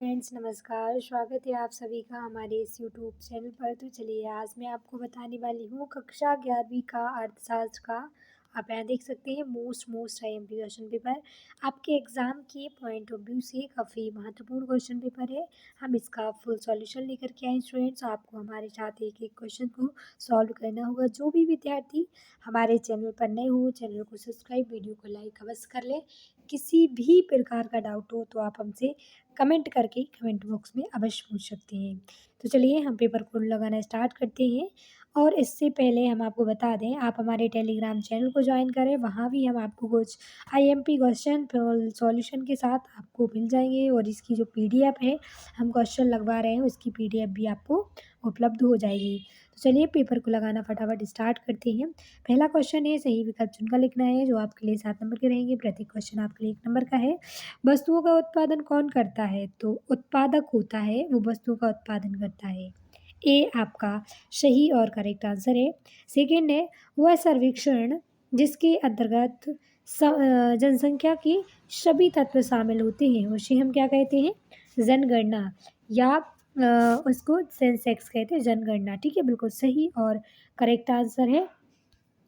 Friends नमस्कार, स्वागत है आप सभी का हमारे इस यूट्यूब चैनल पर। तो चलिए आज मैं आपको बताने वाली हूँ कक्षा 11वीं का अर्थशास्त्र का। आप यहाँ देख सकते हैं मोस्ट आईएमपी क्वेश्चन पेपर आपके एग्ज़ाम के पॉइंट ऑफ व्यू से काफ़ी महत्वपूर्ण क्वेश्चन पेपर है। हम इसका फुल सॉल्यूशन लेकर के आए स्टूडेंट्स। आपको हमारे साथ एक एक क्वेश्चन को सॉल्व करना होगा। जो भी विद्यार्थी हमारे चैनल पर नए हो चैनल को सब्सक्राइब, वीडियो को लाइक अवश्य कर लें। किसी भी प्रकार का डाउट हो तो आप हमसे कमेंट करके कमेंट बॉक्स में अवश्य पूछ सकते हैं। तो चलिए हम पेपर को लगाना स्टार्ट करते हैं। और इससे पहले हम आपको बता दें, आप हमारे टेलीग्राम चैनल को ज्वाइन करें। वहाँ भी हम आपको कुछ आईएमपी क्वेश्चन सॉल्यूशन के साथ आपको मिल जाएंगे। और इसकी जो पीडीएफ है, हम क्वेश्चन लगवा रहे हैं, उसकी पीडीएफ भी आपको उपलब्ध हो जाएगी। तो चलिए पेपर को लगाना फटाफट स्टार्ट करते हैं। पहला क्वेश्चन है, सही विकल्प चुनकर लिखना है, जो आपके लिए 7 नंबर के रहेंगे। प्रत्येक क्वेश्चन आपके लिए 1 नंबर का है। वस्तुओं का उत्पादन कौन करता है? तो उत्पादक होता है, वो वस्तुओं का उत्पादन करता है। ए आपका सही और करेक्ट आंसर है। सेकेंड है, वह सर्वेक्षण जिसके अंतर्गत जनसंख्या के सभी तत्व शामिल होते हैं उसे हम क्या कहते हैं? जनगणना, या उसको सेंसेक्स कहते हैं, जनगणना। ठीक है, बिल्कुल सही और करेक्ट आंसर है।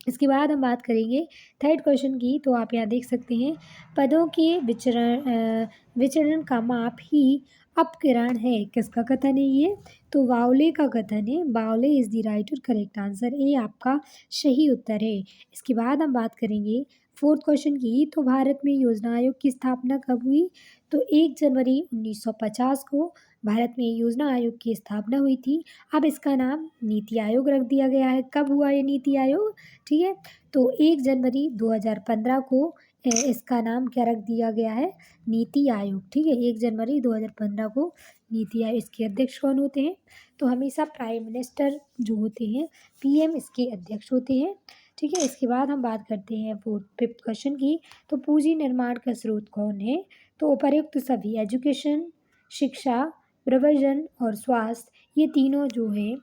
इसके बाद हम बात करेंगे थर्ड क्वेश्चन की। तो आप यहाँ देख सकते हैं, पदों के विचरण का माप ही अपकिरण है। किसका कथन है ये? तो वावले का कथन है। बावले इज द राइट और करेक्ट आंसर। ए आपका सही उत्तर है। इसके बाद हम बात करेंगे फोर्थ क्वेश्चन की। तो भारत में योजना आयोग की स्थापना कब हुई? तो 1 जनवरी 1950 को भारत में योजना आयोग की स्थापना हुई थी। अब इसका नाम नीति आयोग रख दिया गया है। कब हुआ ये नीति आयोग? ठीक है, तो 1 जनवरी 2015 को इसका नाम क्या रख दिया गया है? नीति आयोग। ठीक है, 1 जनवरी 2015 को नीति आयोग। इसके अध्यक्ष कौन होते हैं? तो हमेशा प्राइम मिनिस्टर जो होते हैं, पीएम, इसके अध्यक्ष होते हैं। ठीक है, इसके बाद हम बात करते हैं फिफ्थ क्वेश्चन की। तो पूंजी निर्माण का स्रोत कौन है? तो उपर्युक्त सभी, एजुकेशन, शिक्षा, प्रवचन और स्वास्थ्य, ये तीनों जो हैं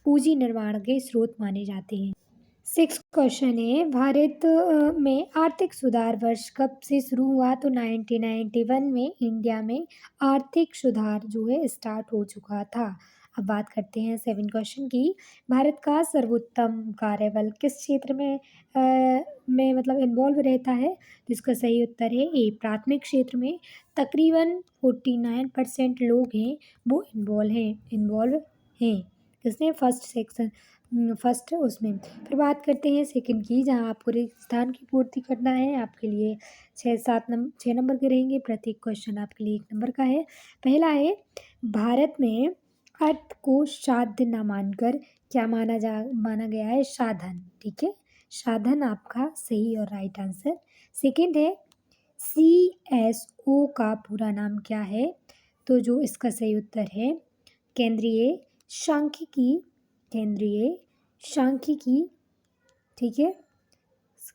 पूंजी निर्माण के स्रोत माने जाते हैं। सिक्स क्वेश्चन है, भारत में आर्थिक सुधार वर्ष कब से शुरू हुआ? तो 1991 में इंडिया में आर्थिक सुधार जो है स्टार्ट हो चुका था। अब बात करते हैं सेवन क्वेश्चन की। भारत का सर्वोत्तम कार्यबल किस क्षेत्र में मतलब इन्वॉल्व रहता है? तो इसका सही उत्तर है ए, प्राथमिक क्षेत्र में। तकरीबन 49% लोग हैं वो इन्वॉल्व हैं। किसने? फर्स्ट उसमें। फिर बात करते हैं सेकंड की, जहां आपको रिक्त स्थान की पूर्ति करना है। आपके लिए 6 नंबर के रहेंगे। प्रत्येक क्वेश्चन आपके लिए 1 नंबर का है। पहला है, भारत में अर्थ को साध्य न मानकर क्या माना गया है? साधन। ठीक है, साधन आपका सही और राइट आंसर। सेकंड है, CSO का पूरा नाम क्या है? तो जो इसका सही उत्तर है, केंद्रीय सांख्यिकी केंद्रीय सांख्यिकी ठीक है,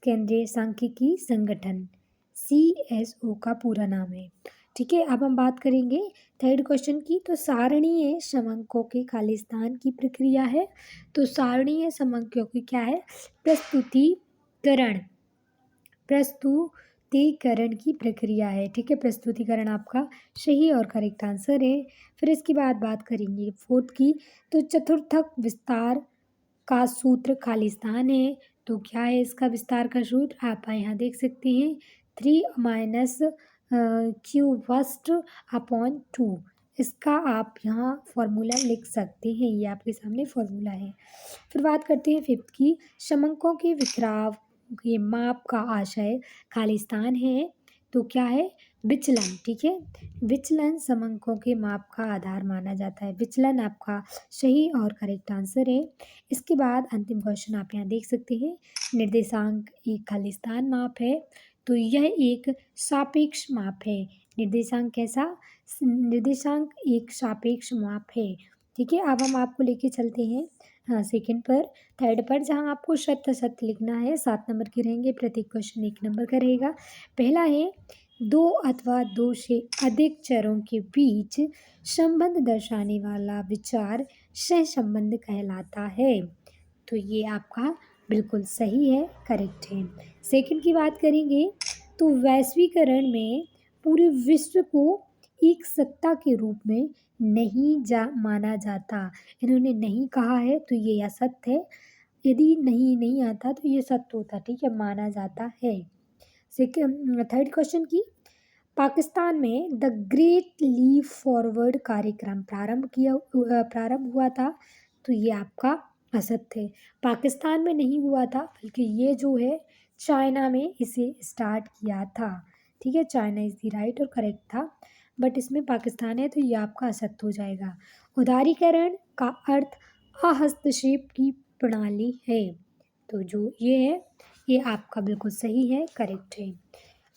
केंद्रीय सांख्यिकी संगठन, CSO का पूरा नाम है। ठीक है, अब हम बात करेंगे थर्ड क्वेश्चन की। तो सारणीय समंकों के खालिस्तान की प्रक्रिया है। तो सारणीय समंकों की क्या है? प्रस्तुतिकरण की प्रक्रिया है। ठीक है, प्रस्तुतिकरण आपका सही और करेक्ट आंसर है। फिर इसके बाद बात करेंगे फोर्थ की। तो चतुर्थक विस्तार का सूत्र खालिस्तान है। तो क्या है इसका विस्तार का सूत्र? आप यहाँ देख सकते हैं, 3 - Q फर्स्ट अपॉन 2। इसका आप यहाँ फॉर्मूला लिख सकते हैं, ये आपके सामने फॉर्मूला है। फिर बात करते हैं फिफ्थ की। समंकों के विखराव के माप का आशय खालिस्तान है। तो क्या है? विचलन। ठीक है, विचलन समंकों के माप का आधार माना जाता है। विचलन आपका सही और करेक्ट आंसर है। इसके बाद अंतिम क्वेश्चन आप यहाँ देख सकते हैं, निर्देशांक एक खालिस्तान माप है। तो यह एक सापेक्ष माप है। निर्देशांक कैसा? निर्देशांक एक सापेक्ष माप है। ठीक है, अब हम आपको लेके चलते हैं सेकंड पर, थर्ड पर, जहां आपको सत्य सत्य लिखना है। 7 नंबर के रहेंगे। प्रत्येक क्वेश्चन 1 नंबर का रहेगा। पहला है, 2 अथवा 2 से अधिक चरों के बीच संबंध दर्शाने वाला विचार सहसंबंध कहलाता है। तो ये आपका बिल्कुल सही है, करेक्ट है। सेकंड की बात करेंगे, तो वैश्वीकरण में पूरे विश्व को एक सत्ता के रूप में नहीं माना जाता। इन्होंने नहीं कहा है तो ये असत्य है, यदि नहीं आता तो ये सत्य होता, ठीक है, माना जाता है। सेकेंड थर्ड क्वेश्चन की, पाकिस्तान में द ग्रेट लीप फॉरवर्ड कार्यक्रम प्रारंभ हुआ था, तो ये आपका असत्य है। पाकिस्तान में नहीं हुआ था, बल्कि ये जो है चाइना में इसे स्टार्ट किया था, ठीक है, चाइना इज़ द राइट और करेक्ट था, बट इसमें पाकिस्तान है तो ये आपका असत्य हो जाएगा। उदारीकरण का अर्थ हस्तक्षेप की प्रणाली है, तो जो ये है ये आपका बिल्कुल सही है, करेक्ट है।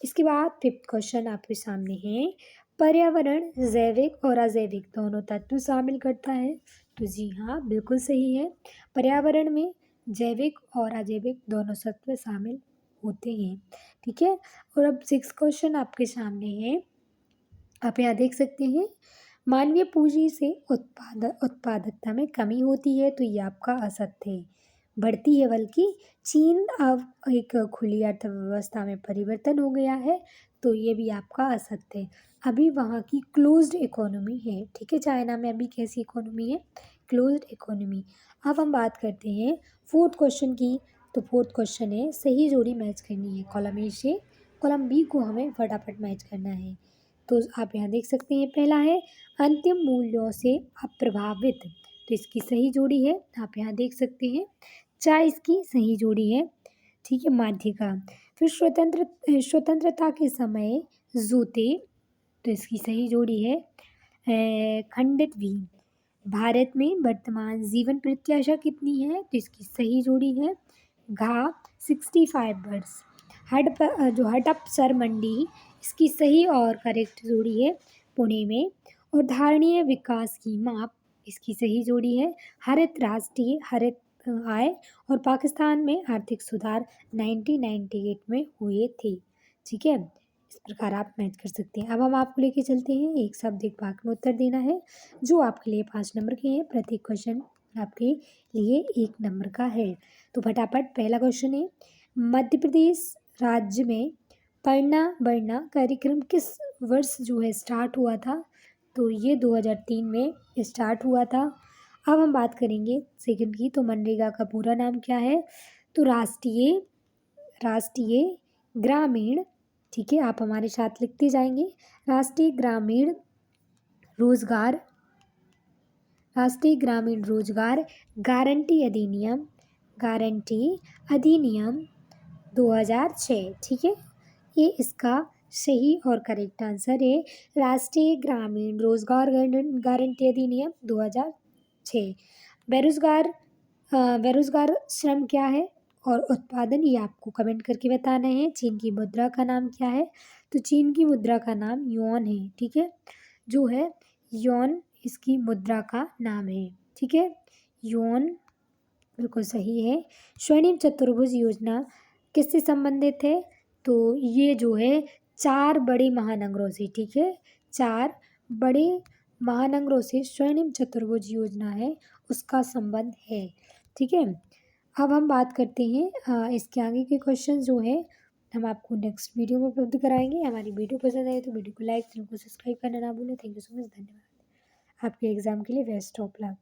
इसके बाद फिफ्थ क्वेश्चन आपके सामने है, पर्यावरण जैविक और अजैविक दोनों तत्व शामिल करता है, तो जी हाँ बिल्कुल सही है, पर्यावरण में जैविक और अजैविक दोनों तत्व शामिल होते हैं, ठीक है। और अब सिक्स क्वेश्चन आपके सामने है, आप यहाँ देख सकते हैं, मानवीय पूंजी से उत्पादकता में कमी होती है, तो ये आपका असत्य है, बढ़ती है, बल्कि चीन अब एक खुली अर्थव्यवस्था में परिवर्तन हो गया है, तो ये भी आपका असत्य है, अभी वहाँ की क्लोज्ड इकोनॉमी है, ठीक है, चाइना में अभी कैसी इकोनॉमी है, क्लोज्ड इकोनॉमी। अब हम बात करते हैं फोर्थ क्वेश्चन की, तो फोर्थ क्वेश्चन है सही जोड़ी मैच करनी है, कॉलम ए से कॉलम बी को हमें फटाफट मैच करना है, तो आप यहाँ देख सकते हैं, पहला है अंतिम मूल्यों से अप्रभावित, तो इसकी सही जोड़ी है, आप यहाँ देख सकते हैं, चाय इसकी सही जोड़ी है, ठीक है, माध्यिका। फिर स्वतंत्रता के समय जूते, तो इसकी सही जोड़ी है खंडित वी। भारत में वर्तमान जीवन प्रत्याशा कितनी है, तो इसकी सही जोड़ी है घा 65 वर्ष। जो हडपसर मंडी, इसकी सही और करेक्ट जोड़ी है पुणे में। और धारणीय विकास की माप, इसकी सही जोड़ी है हरित राष्ट्रीय हरित आय, और पाकिस्तान में आर्थिक सुधार 1998 में हुए थे, ठीक है, इस प्रकार आप मैच कर सकते हैं। अब हम आपको लेके चलते हैं, एक शब्द एक वाक्य में उत्तर देना है, जो आपके लिए 5 नंबर के हैं, प्रत्येक क्वेश्चन आपके लिए 1 नंबर का है। तो फटाफट पहला क्वेश्चन है, मध्य प्रदेश राज्य में पढ़ना बढ़ना कार्यक्रम किस वर्ष जो है स्टार्ट हुआ था, तो ये 2003 में स्टार्ट हुआ था। अब हम बात करेंगे सेकंड की, तो मनरेगा का पूरा नाम क्या है, तो राष्ट्रीय ग्रामीण, ठीक है, आप हमारे साथ लिखते जाएंगे, राष्ट्रीय ग्रामीण रोजगार गारंटी अधिनियम 2006, ठीक है, ये इसका सही और करेक्ट आंसर है, राष्ट्रीय ग्रामीण रोजगार गारंटी अधिनियम 2006। बेरोजगार श्रम क्या है और उत्पादन, ये आपको कमेंट करके बताना है। चीन की मुद्रा का नाम क्या है, तो चीन की मुद्रा का नाम युआन है, ठीक है, जो है युआन इसकी मुद्रा का नाम है, ठीक है, युआन बिल्कुल सही है। स्वर्णिम चतुर्भुज योजना किससे संबंधित है, तो ये जो है 4 बड़े महानगरों से, ठीक है, 4 बड़े महानगरों से स्वर्णिम चतुर्भुज योजना है, उसका संबंध है, ठीक है। अब हम बात करते हैं इसके आगे के क्वेश्चन जो है हम आपको नेक्स्ट वीडियो में उपलब्ध कराएंगे। हमारी वीडियो पसंद आए तो वीडियो को लाइक, चैनल को सब्सक्राइब करना ना भूलें। थैंक यू सो मच, धन्यवाद। आपके एग्ज़ाम के लिए बेस्ट ऑफ लक।